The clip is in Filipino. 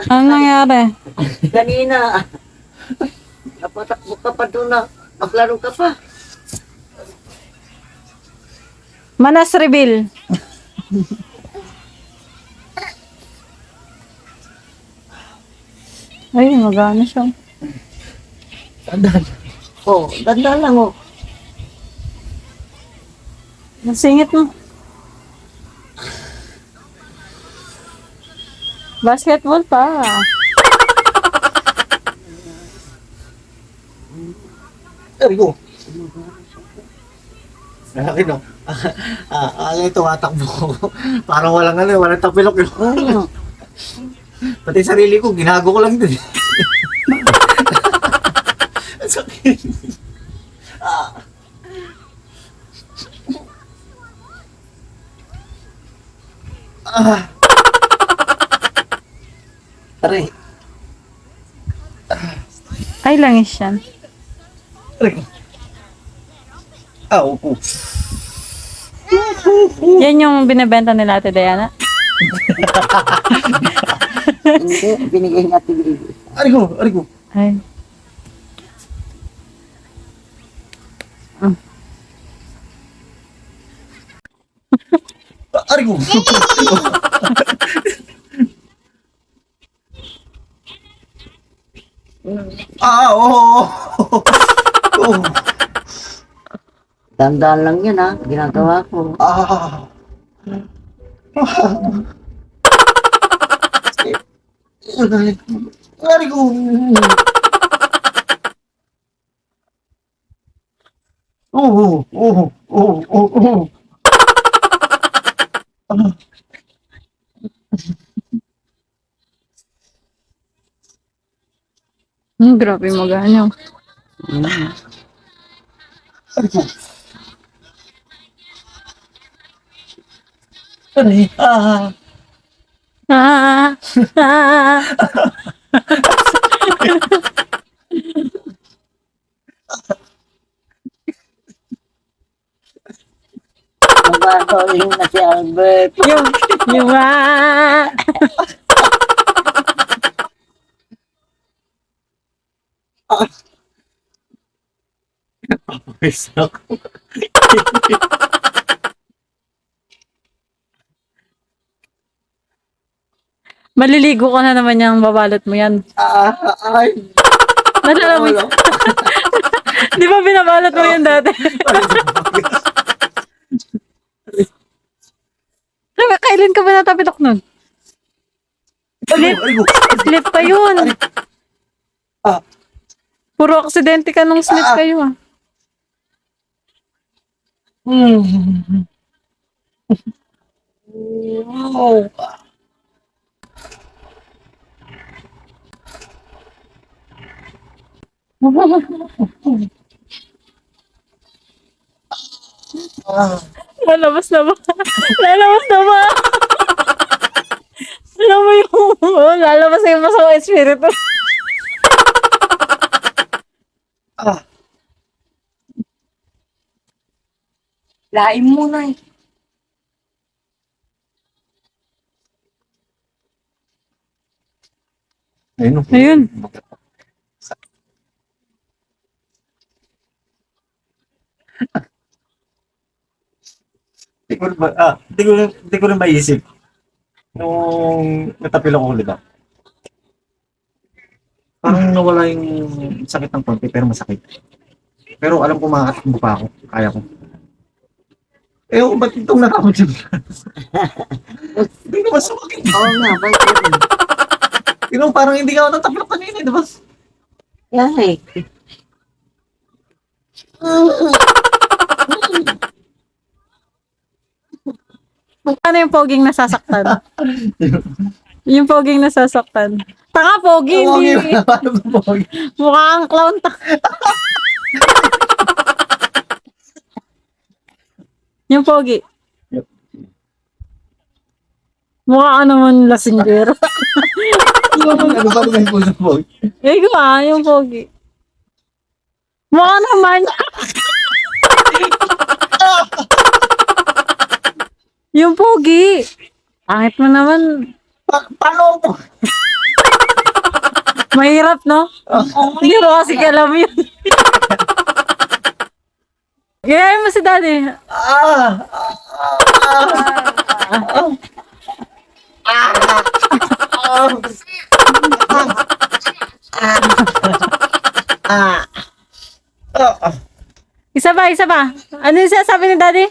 Ano nangyari? Kanina, napatakbo ka pa doon na maglaro ka pa. Manas reveal. Ay, magana siya. Dandan. Oh, dandan lang oh. Nasingit mo. Basketball pa. Ari ko. Akin no. Ito matakbo ko. Parang walang walang tapilok yun. Pati sarili ko, ginago ko lang din. Ang sakit. Aray. Ay, langis yan. Aray. Upo. Yan yung binibenta nila Ate Diana. Hindi, binigay nga tigil. Aray ko. Ay. Aray ko. Oo. Oh. Tandaan lang yun ha, ginagawa ko. Aray ko. Oo. Grabe magana. Aray ko. Aray. Ah. Ah. Nagbabaling na si Albert. yung Papawis ako. Maliligo ka na naman yung babalot mo yan. Ay. Nalala mo yun? Di ba binabalot mo yun dati? Kailan ka ba natapitok nun? Slip pa yun. Puro aksidente ka nung slip kayo ah. Oh. Lalabas na ba? Lalabas na ba? Alam mo yung lalabas na yung masamang espiritu. Lain mo na eh. Ayun. Hindi ko rin maisip. Nung natapil ako ulit parang nawala yung sakit ng konti pero masakit. Pero alam ko makakatakbo pa ako. Kaya ko. Ba't itong natakot siya? Hindi naman sumakit. Oo nga, bakit? Parang hindi ka ako natapilok kanina, di ba? Yan eh. Ano yung poging nasasaktan? Yung poging nasasaktan. Taka pogi, hindi. Paano ba pogi? Mukha kang clown. Yung pogi. Yep. Mukha ka naman lasinggero. Ano ba naman po sa pogi? Yung pogi. Mukha naman. Yung pogi. Pangit mo naman. Paano po? Mahirap, no? Hindi mo kasi alam yun. Gayahin mo si daddy. Isa ba? Ano yung sinasabi ni daddy?